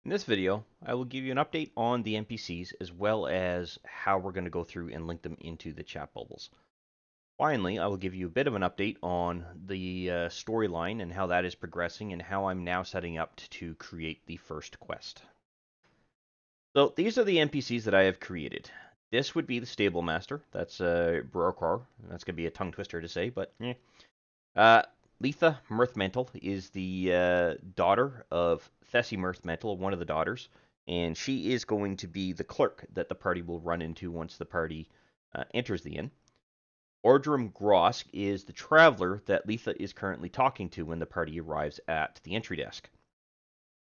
In this video, I will give you an update on the NPCs as well as how we're going to go through and link them into the chat bubbles. Finally, I will give you a bit of an update on the storyline and how that is progressing and how I'm now setting up to create the first quest. So these are the NPCs that I have created. This would be the Stable Master. That's Brorkor. That's going to be a tongue twister to say, but eh. Letha Mirthmantle is the daughter of Thessie Mirthmantle, one of the daughters, and she is going to be the clerk that the party will run into once the party enters the inn. Ordrum Grosk is the traveler that Letha is currently talking to when the party arrives at the entry desk.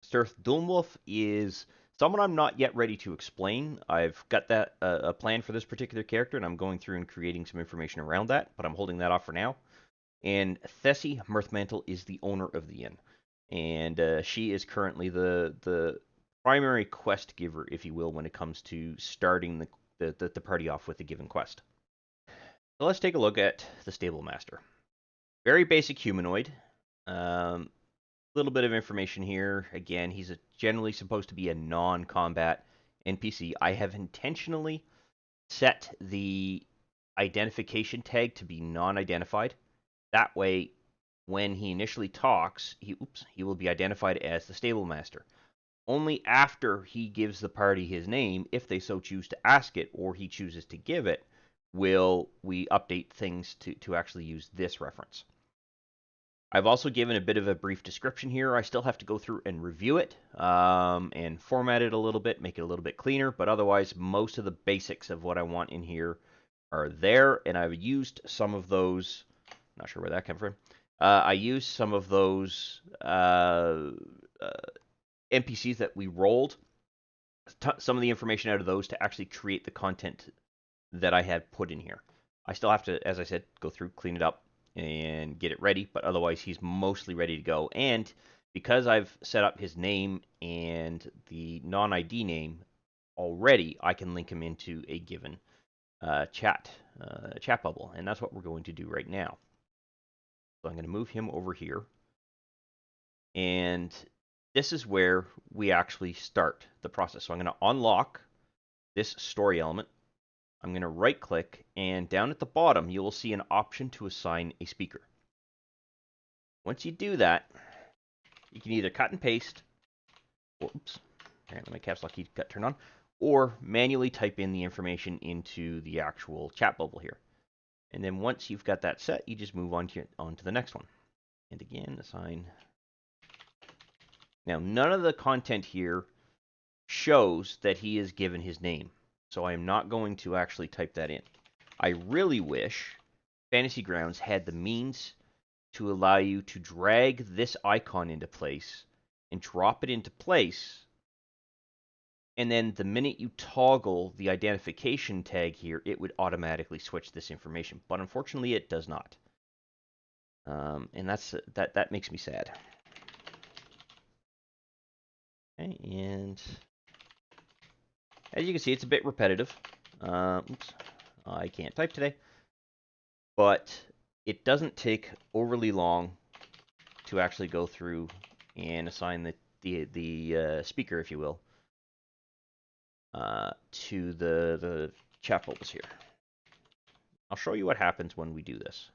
Sirth Dulmwolf is someone I'm not yet ready to explain. I've got that a plan for this particular character, and I'm going through and creating some information around that, but I'm holding that off for now. And Thessie Mirthmantle is the owner of the inn, and she is currently the primary quest giver, if you will, when it comes to starting the party off with a given quest. So let's take a look at the Stable Master. Very basic humanoid. Little bit of information here. Again, he's generally supposed to be a non-combat NPC. I have intentionally set the identification tag to be non-identified. That way, when he initially talks, he will be identified as the Stable Master. Only after he gives the party his name, if they so choose to ask it or he chooses to give it, will we update things to actually use this reference. I've also given a bit of a brief description here. I still have to go through and review it and format it a little bit, make it a little bit cleaner, but otherwise most of the basics of what I want in here are there, and I've used some of those. Not sure where that came from. I used some of those NPCs that we rolled, some of the information out of those to actually create the content that I had put in here. I still have to, as I said, go through, clean it up, and get it ready, but otherwise he's mostly ready to go. And because I've set up his name and the non-ID name already, I can link him into a given chat bubble, and that's what we're going to do right now. So I'm going to move him over here, and this is where we actually start the process. So I'm going to unlock this story element. I'm going to right click, and down at the bottom you will see an option to assign a speaker. Once you do that, you can either cut and paste, or, oops, apparently my caps lock key got turned on, or manually type in the information into the actual chat bubble here. And then once you've got that set, you just move on to the next one. And again, assign. Now, none of the content here shows that he is given his name, so I am not going to actually type that in. I really wish Fantasy Grounds had the means to allow you to drag this icon into place and drop it into place, and then the minute you toggle the identification tag here, it would automatically switch this information. But unfortunately, it does not, and that makes me sad. Okay, and as you can see, it's a bit repetitive. Oops, I can't type today. But it doesn't take overly long to actually go through and assign the speaker, if you will, to the chat bubbles here. I'll show you what happens when we do this.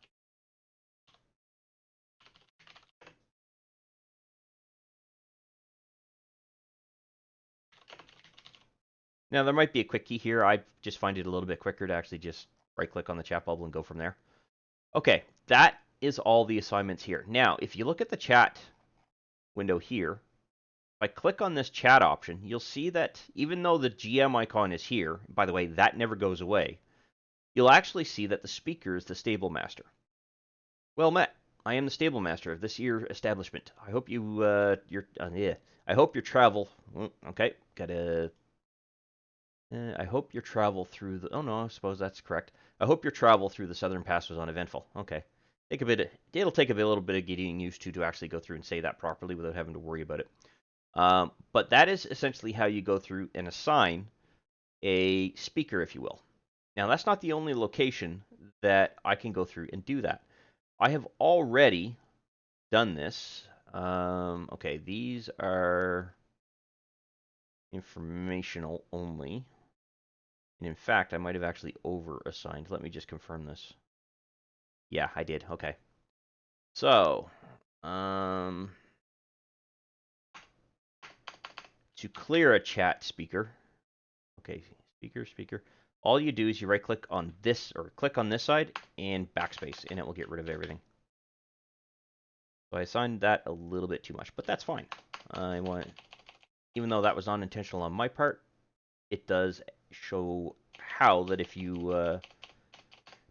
Now, there might be a quick key here. I just find it a little bit quicker to actually just right-click on the chat bubble and go from there. Okay, that is all the assignments here. Now, if you look at the chat window here, if I click on this chat option, you'll see that even though the GM icon is here, by the way, that never goes away, you'll actually see that the speaker is the Stable Master. Well met. I am the Stable Master of this here establishment. I hope I hope your travel. Okay, gotta. I hope your travel through the. Oh no, I suppose that's correct. I hope your travel through the Southern Pass was uneventful. Okay, it'll take a little bit of getting used to actually go through and say that properly without having to worry about it. But that is essentially how you go through and assign a speaker, if you will. Now, that's not the only location that I can go through and do that. I have already done this. Okay, these are informational only. And in fact, I might have actually over-assigned. Let me just confirm this. Yeah, I did. Okay. So, to clear a chat speaker, okay, speaker, all you do is you right-click on this, or click on this side, and backspace, and it will get rid of everything. So I assigned that a little bit too much, but that's fine. Even though that was unintentional on my part, it does show how that if you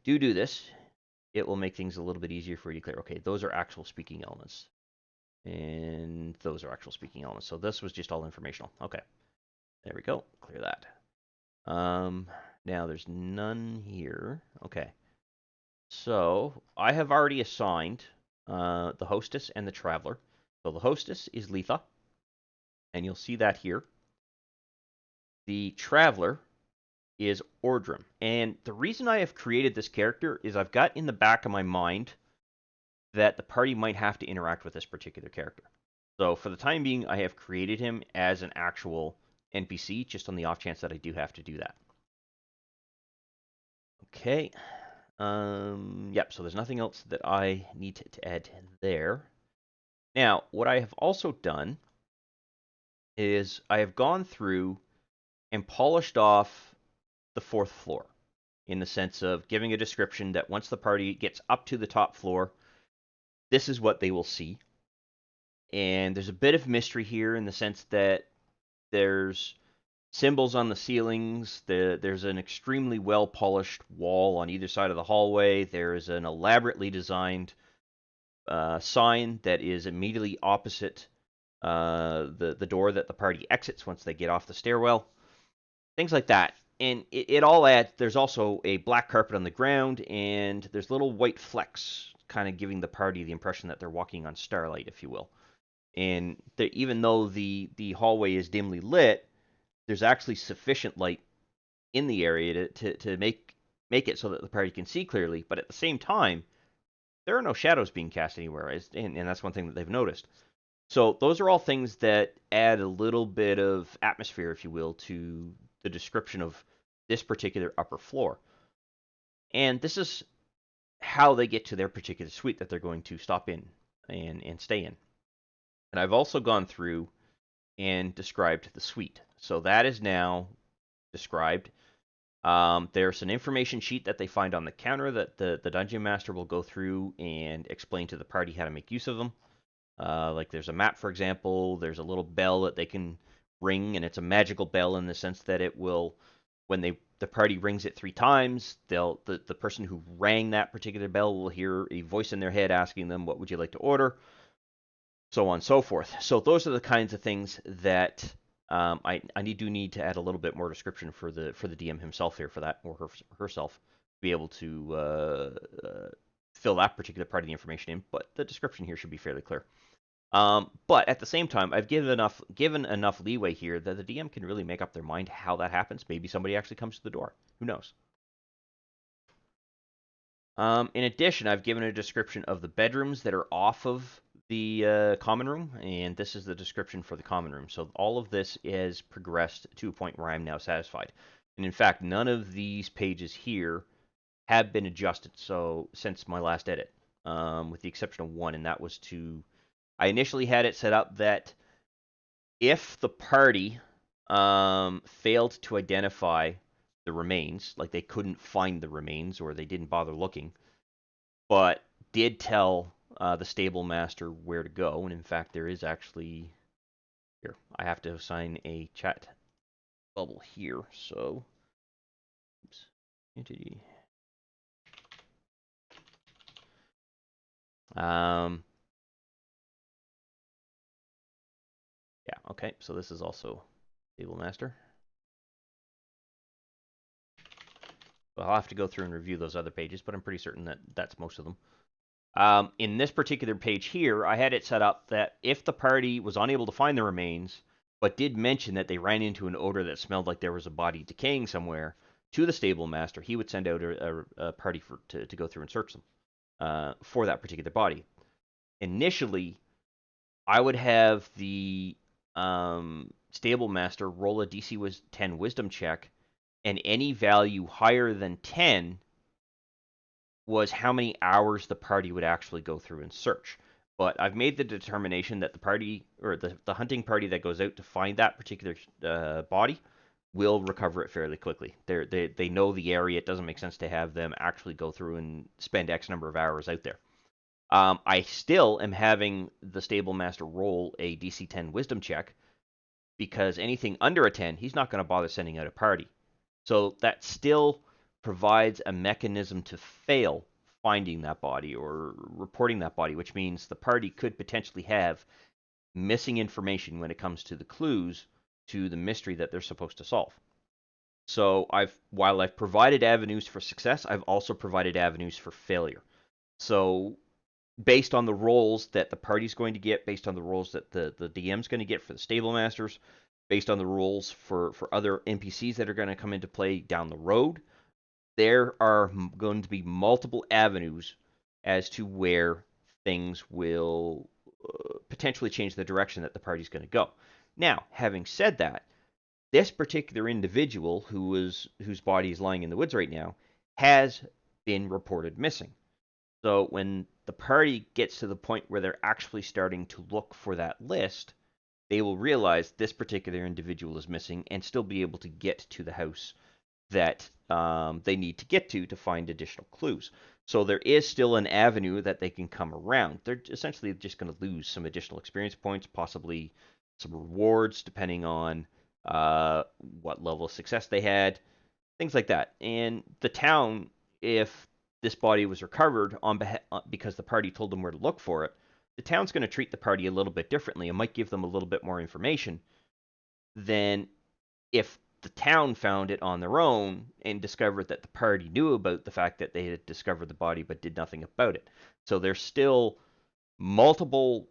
do this, it will make things a little bit easier for you to clear. Okay, those are actual speaking elements. And those are actual speaking elements. So this was just all informational. Okay, there we go. Clear that. Now there's none here. Okay. So I have already assigned the hostess and the traveler. So the hostess is Letha, and you'll see that here. The traveler is Ordrum. And the reason I have created this character is I've got in the back of my mind that the party might have to interact with this particular character. So for the time being, I have created him as an actual NPC, just on the off chance that I do have to do that. Okay. Yep, so there's nothing else that I need to add there. Now, what I have also done is I have gone through and polished off the 4th floor in the sense of giving a description that once the party gets up to the top floor, this is what they will see. And there's a bit of mystery here in the sense that there's symbols on the ceilings. There's an extremely well-polished wall on either side of the hallway. There is an elaborately designed sign that is immediately opposite the door that the party exits once they get off the stairwell. Things like that. And it all adds. There's also a black carpet on the ground, and there's little white flecks, kind of giving the party the impression that they're walking on starlight, if you will. And even though the hallway is dimly lit, there's actually sufficient light in the area to make it so that the party can see clearly. But at the same time, there are no shadows being cast anywhere, and that's one thing that they've noticed. So those are all things that add a little bit of atmosphere, if you will, to the description of this particular upper floor. And this is how they get to their particular suite that they're going to stop in and stay in. And I've also gone through and described the suite. So that is now described. There's an information sheet that they find on the counter that the dungeon master will go through and explain to the party how to make use of them. Like there's a map, for example. There's a little bell that they can ring, and it's a magical bell in the sense that it will, when the party rings it 3 times, the person who rang that particular bell will hear a voice in their head asking them, "What would you like to order?" So on and so forth. So those are the kinds of things that I do need to add a little bit more description for the DM himself here for that, or herself, to be able to fill that particular part of the information in. But the description here should be fairly clear. But at the same time, I've given enough leeway here that the DM can really make up their mind how that happens. Maybe somebody actually comes to the door. Who knows? In addition, I've given a description of the bedrooms that are off of the common room, and this is the description for the common room. So all of this is progressed to a point where I'm now satisfied. And in fact, none of these pages here have been adjusted since my last edit, with the exception of one, and that was I initially had it set up that if the party failed to identify the remains, like they couldn't find the remains or they didn't bother looking, but did tell the stable master where to go. And in fact, there is actually here. I have to assign a chat bubble here. So, oops, entity. Yeah. Okay. So this is also stable master. Well, I'll have to go through and review those other pages, but I'm pretty certain that that's most of them. In this particular page here, I had it set up that if the party was unable to find the remains, but did mention that they ran into an odor that smelled like there was a body decaying somewhere, to the stable master, he would send out a party to go through and search them for that particular body. Initially, I would have the stable master roll a DC 10 wisdom check, and any value higher than 10 was how many hours the party would actually go through and search. But I've made the determination that the party, or the hunting party that goes out to find that particular body, will recover it fairly quickly. They know the area. It doesn't make sense to have them actually go through and spend X number of hours out there. I still am having the stable master roll a DC 10 wisdom check, because anything under a 10, he's not going to bother sending out a party. So that still provides a mechanism to fail finding that body or reporting that body, which means the party could potentially have missing information when it comes to the clues to the mystery that they're supposed to solve. So while I've provided avenues for success, I've also provided avenues for failure. So based on the roles that the party's going to get, based on the roles that the DM's going to get for the stable masters, based on the rules for other NPCs that are going to come into play down the road, there are going to be multiple avenues as to where things will potentially change the direction that the party's going to go. Now, having said that, this particular individual whose body is lying in the woods right now has been reported missing. So when the party gets to the point where they're actually starting to look for that list, they will realize this particular individual is missing and still be able to get to the house that they need to get to find additional clues. So there is still an avenue that they can come around. They're essentially just going to lose some additional experience points, possibly some rewards, depending on what level of success they had, things like that. And the town, if this body was recovered because the party told them where to look for it, the town's going to treat the party a little bit differently and might give them a little bit more information than if the town found it on their own and discovered that the party knew about the fact that they had discovered the body but did nothing about it. So there's still multiple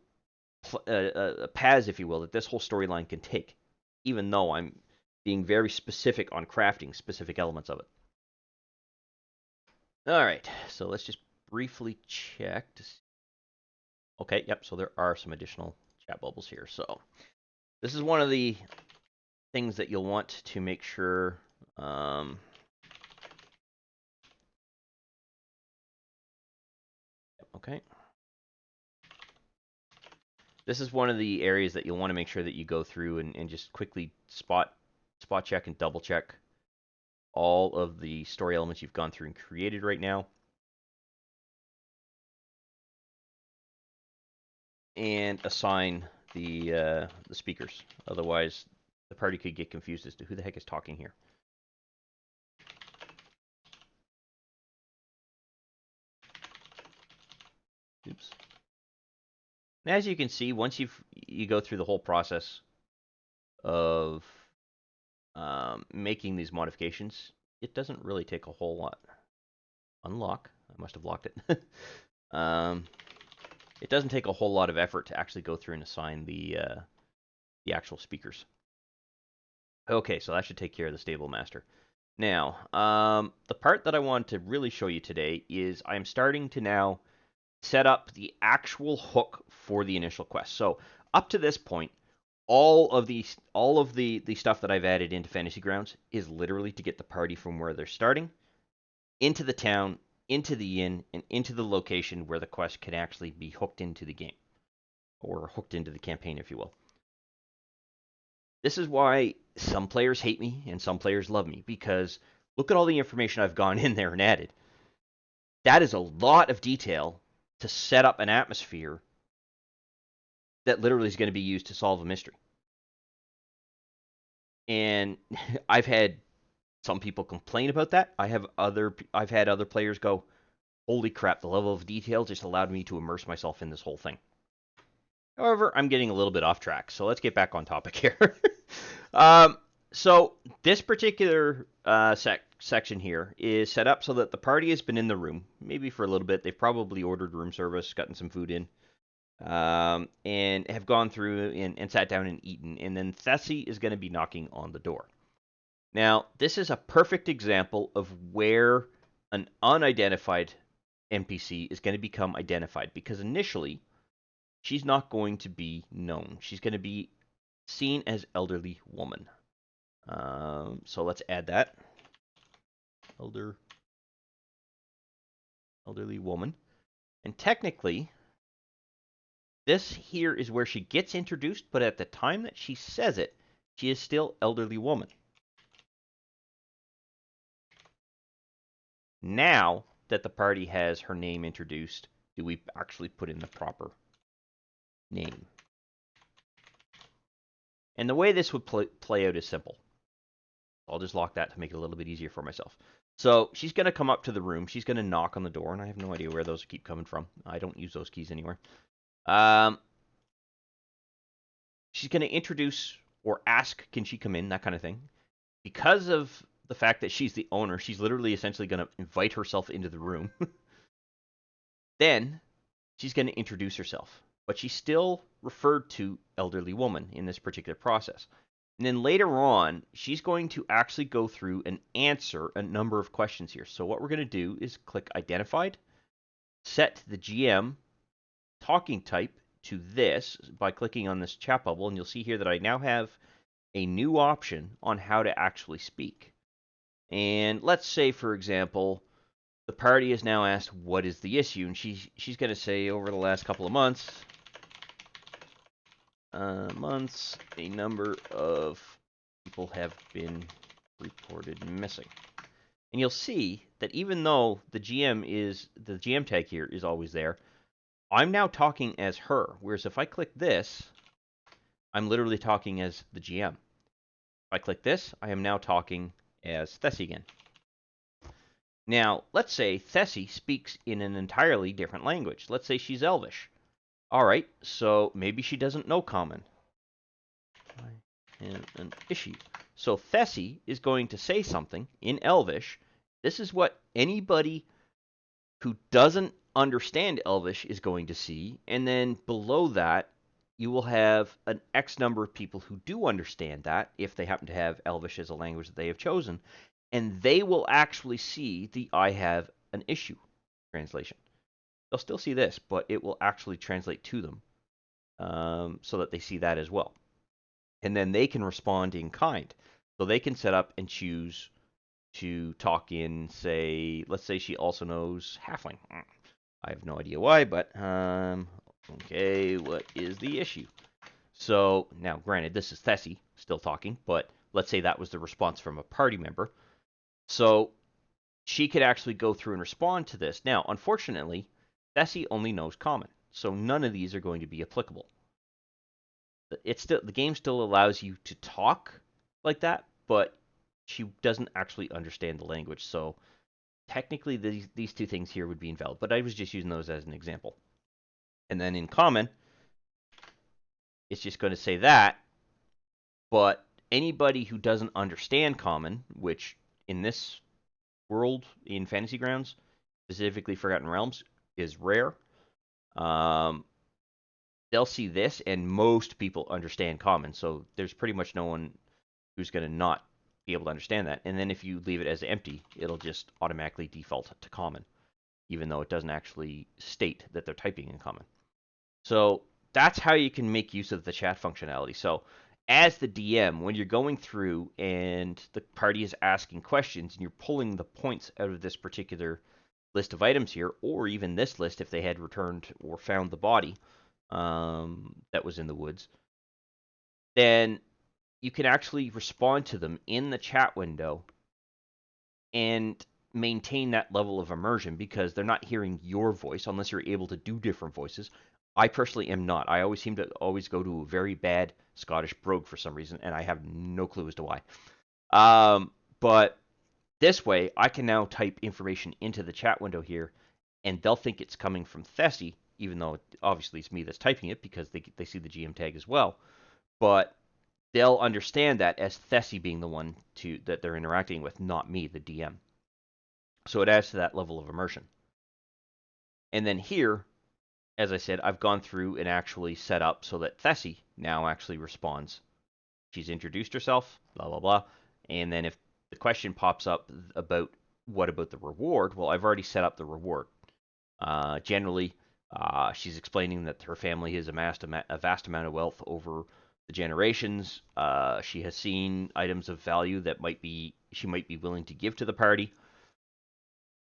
paths, if you will, that this whole storyline can take, even though I'm being very specific on crafting specific elements of it. All right, so let's just briefly check to see. Okay, yep, so there are some additional chat bubbles here. So this is one of the things that you'll want to make sure okay. This is one of the areas that you'll want to make sure that you go through and just quickly spot check and double check all of the story elements you've gone through and created right now. And assign the speakers. Otherwise, the party could get confused as to who the heck is talking here. Oops. And as you can see, once you go through the whole process of making these modifications, it doesn't really take a whole lot. Unlock. I must have locked it. It doesn't take a whole lot of effort to actually go through and assign the actual speakers. Okay, so that should take care of the stable master. Now, the part that I want to really show you today is I'm starting to now set up the actual hook for the initial quest. So up to this point, all of the stuff that I've added into Fantasy Grounds is literally to get the party from where they're starting into the town, into the inn, and into the location where the quest can actually be hooked into the game, or hooked into the campaign, if you will. This is why some players hate me and some players love me, because look at all the information I've gone in there and added. That is a lot of detail to set up an atmosphere that literally is going to be used to solve a mystery. And I've had some people complain about that. I've had other players go, "Holy crap, the level of detail just allowed me to immerse myself in this whole thing." However, I'm getting a little bit off track, so let's get back on topic here. So this particular section here is set up so that the party has been in the room, maybe for a little bit. They've probably ordered room service, gotten some food in, and have gone through and sat down and eaten. And then Thessie is going to be knocking on the door. Now, this is a perfect example of where an unidentified NPC is going to become identified, because initially she's not going to be known. She's going to be seen as elderly woman. So let's add that. Elderly woman. And technically, this here is where she gets introduced, but at the time that she says it, she is still elderly woman. Now that the party has her name introduced, do we actually put in the proper name? And the way this would play out is simple. I'll just lock that to make it a little bit easier for myself. So she's going to come up to the room. She's going to knock on the door, and I have no idea where those keep coming from. I don't use those keys anywhere. She's going to introduce or ask, can she come in, that kind of thing. Because of the fact that she's the owner, she's literally essentially going to invite herself into the room. Then she's going to introduce herself, but she's still referred to elderly woman in this particular process. And then later on, she's going to actually go through and answer a number of questions here. So what we're going to do is click identified, set the GM talking type to this by clicking on this chat bubble, and you'll see here that I now have a new option on how to actually speak. And let's say, for example, the party is now asked, what is the issue? And she's going to say, over the last couple of months, a number of people have been reported missing. And you'll see that even though the GM tag here is always there, I'm now talking as her. Whereas if I click this, I'm literally talking as the GM. If I click this, I am now talking as Thessie again. Now, let's say Thessie speaks in an entirely different language. Let's say she's Elvish. All right, so maybe she doesn't know Common. And an issue. So Thessie is going to say something in Elvish. This is what anybody who doesn't understand Elvish is going to see. And then below that, you will have an X number of people who do understand that, if they happen to have Elvish as a language that they have chosen. And they will actually see the I have an issue translation. They'll still see this, but it will actually translate to them so that they see that as well. And then they can respond in kind. So they can set up and choose to talk in, say, let's say she also knows Halfling. I have no idea why, but okay, what is the issue? So now, granted, this is Thessie still talking, but let's say that was the response from a party member. So she could actually go through and respond to this. Now, unfortunately, Thessie only knows Common, so none of these are going to be applicable. The game still allows you to talk like that, but she doesn't actually understand the language. So technically, these two things here would be invalid. But I was just using those as an example. And then in Common, it's just going to say that. But anybody who doesn't understand Common, which in this world in Fantasy Grounds, specifically Forgotten Realms, is rare. They'll see this, and most people understand Common, so there's pretty much no one who's going to not be able to understand that. And then if you leave it as empty, it'll just automatically default to Common, even though it doesn't actually state that they're typing in Common. So that's how you can make use of the chat functionality. So as the DM, when you're going through and the party is asking questions and you're pulling the points out of this particular list of items here, or even this list if they had returned or found the body that was in the woods, then you can actually respond to them in the chat window and maintain that level of immersion because they're not hearing your voice unless you're able to do different voices. I personally am not. I always seem to go to a very bad Scottish brogue for some reason, and I have no clue as to why. But this way, I can now type information into the chat window here, and they'll think it's coming from Thessie, even though obviously it's me that's typing it because they see the GM tag as well. But they'll understand that as Thessie being the one that they're interacting with, not me, the DM. So it adds to that level of immersion. And then here, as I said, I've gone through and actually set up so that Thessie now actually responds. She's introduced herself, blah, blah, blah. And then if the question pops up about what about the reward, well, I've already set up the reward. Generally, she's explaining that her family has amassed a vast amount of wealth over the generations. She has seen items of value that she might be willing to give to the party,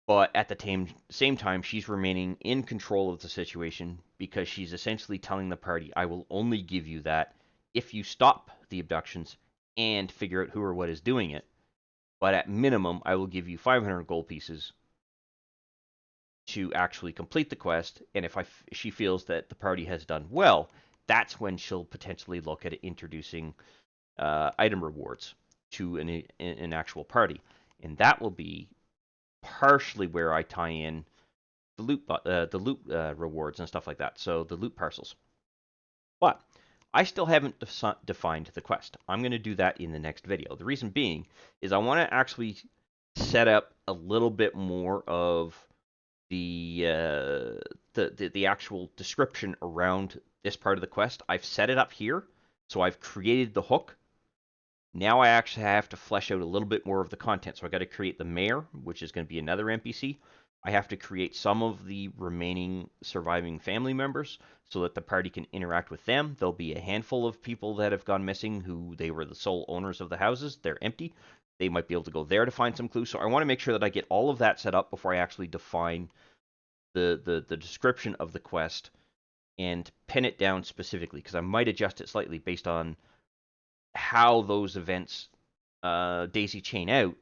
but at the same time, she's remaining in control of the situation because she's essentially telling the party, I will only give you that if you stop the abductions and figure out who or what is doing it. But at minimum, I will give you 500 gold pieces to actually complete the quest. And if she feels that the party has done well, that's when she'll potentially look at introducing item rewards to an actual party. And that will be partially where I tie in the loot rewards and stuff like that. So the loot parcels. But I still haven't defined the quest. I'm going to do that in the next video. The reason being is I want to actually set up a little bit more of the actual description around this part of the quest. I've set it up here, so I've created the hook. Now I actually have to flesh out a little bit more of the content. So I got to create the mayor, which is going to be another NPC. I have to create some of the remaining surviving family members so that the party can interact with them. There'll be a handful of people that have gone missing who they were the sole owners of the houses. They're empty. They might be able to go there to find some clues. So I want to make sure that I get all of that set up before I actually define the description of the quest and pin it down specifically, because I might adjust it slightly based on how those events daisy chain out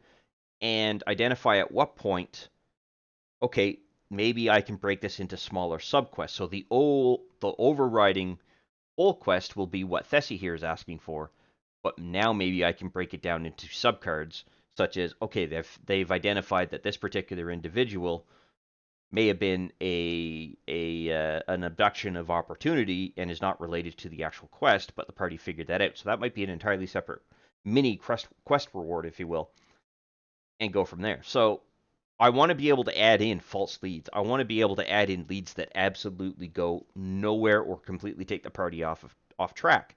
and identify at what point, okay, maybe I can break this into smaller subquests. So the overriding whole quest will be what Thessie here is asking for, but now maybe I can break it down into subcards, such as, okay, they've identified that this particular individual may have been an abduction of opportunity and is not related to the actual quest, but the party figured that out. So that might be an entirely separate mini quest reward, if you will, and go from there. So I want to be able to add in false leads. I want to be able to add in leads that absolutely go nowhere or completely take the party off track.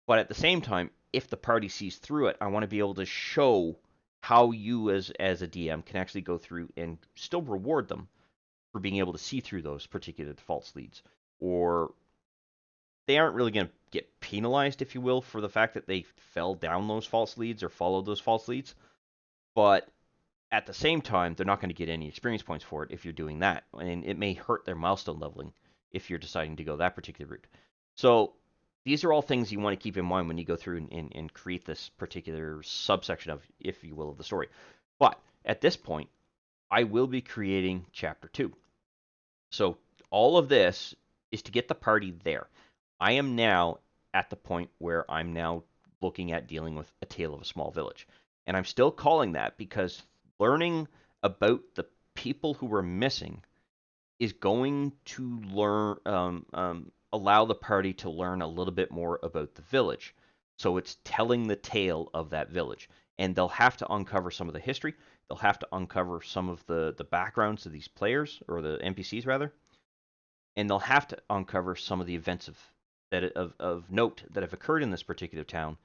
But at the same time, if the party sees through it, I want to be able to show how you as a DM can actually go through and still reward them for being able to see through those particular false leads. Or they aren't really going to get penalized, if you will, for the fact that they fell down those false leads or followed those false leads. But at the same time, they're not going to get any experience points for it if you're doing that. And it may hurt their milestone leveling if you're deciding to go that particular route. So these are all things you want to keep in mind when you go through and create this particular subsection of, if you will, of the story. But at this point, I will be creating Chapter 2. So all of this is to get the party there. I am now at the point where I'm now looking at dealing with A Tale of a Small Village. And I'm still calling that because learning about the people who were missing is going to allow the party to learn a little bit more about the village. So it's telling the tale of that village. And they'll have to uncover some of the history. They'll have to uncover some of the backgrounds of these players, or the NPCs rather. And they'll have to uncover some of the events of note that have occurred in this particular town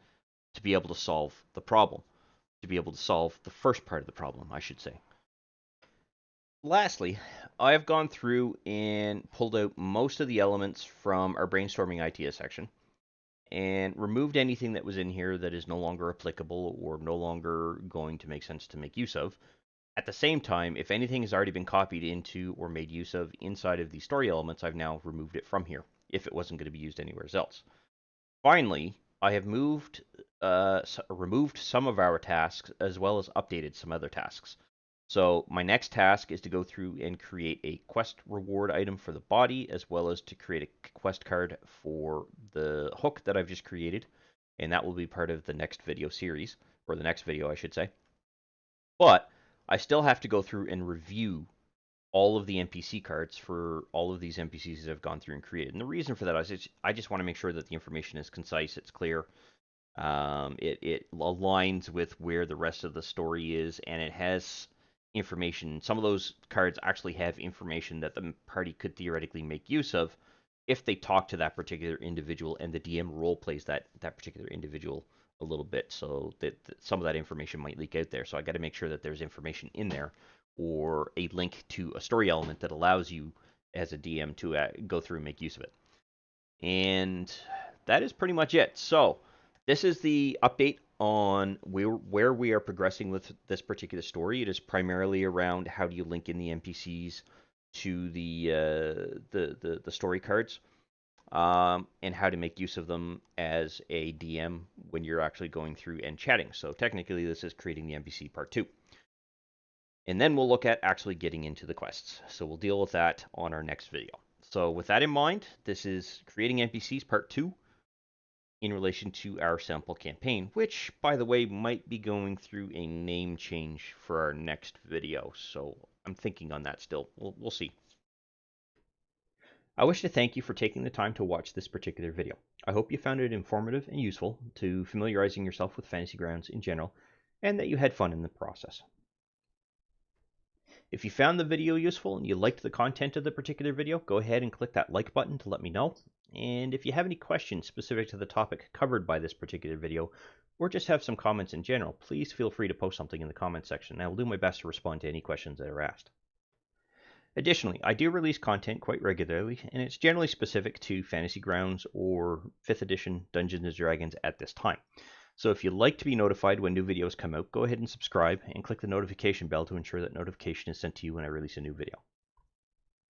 to be able to solve the problem. To be able to solve the first part of the problem, I should say. Lastly, I have gone through and pulled out most of the elements from our brainstorming idea section and removed anything that was in here that is no longer applicable or no longer going to make sense to make use of. At the same time, if anything has already been copied into or made use of inside of the story elements, I've now removed it from here if it wasn't going to be used anywhere else. Finally, I have removed some of our tasks as well as updated some other tasks. So my next task is to go through and create a quest reward item for the body, as well as to create a quest card for the hook that I've just created. And that will be part of the next video series, or the next video, I should say. But I still have to go through and review all of the NPC cards for all of these NPCs that I've gone through and created. And the reason for that is I just want to make sure that the information is concise, it's clear, it aligns with where the rest of the story is, and it has information. Some of those cards actually have information that the party could theoretically make use of if they talk to that particular individual and the DM role plays that particular individual a little bit, so that some of that information might leak out there. So I got to make sure that there's information in there, or a link to a story element that allows you as a DM to go through and make use of it. And that is pretty much it. So this is the update on where we are progressing with this particular story. It is primarily around how do you link in the NPCs to the story cards, and how to make use of them as a DM when you're actually going through and chatting. So technically, this is creating the NPC part 2. And then we'll look at actually getting into the quests. So we'll deal with that on our next video. So with that in mind, this is creating NPCs part 2 in relation to our sample campaign, which, by the way, might be going through a name change for our next video. So I'm thinking on that still. We'll see. I wish to thank you for taking the time to watch this particular video. I hope you found it informative and useful to familiarizing yourself with Fantasy Grounds in general, and that you had fun in the process. If you found the video useful and you liked the content of the particular video, go ahead and click that like button to let me know. And if you have any questions specific to the topic covered by this particular video, or just have some comments in general, please feel free to post something in the comments section, and I will do my best to respond to any questions that are asked. Additionally, I do release content quite regularly, and it's generally specific to Fantasy Grounds or 5th edition Dungeons & Dragons at this time. So if you'd like to be notified when new videos come out, go ahead and subscribe and click the notification bell to ensure that notification is sent to you when I release a new video.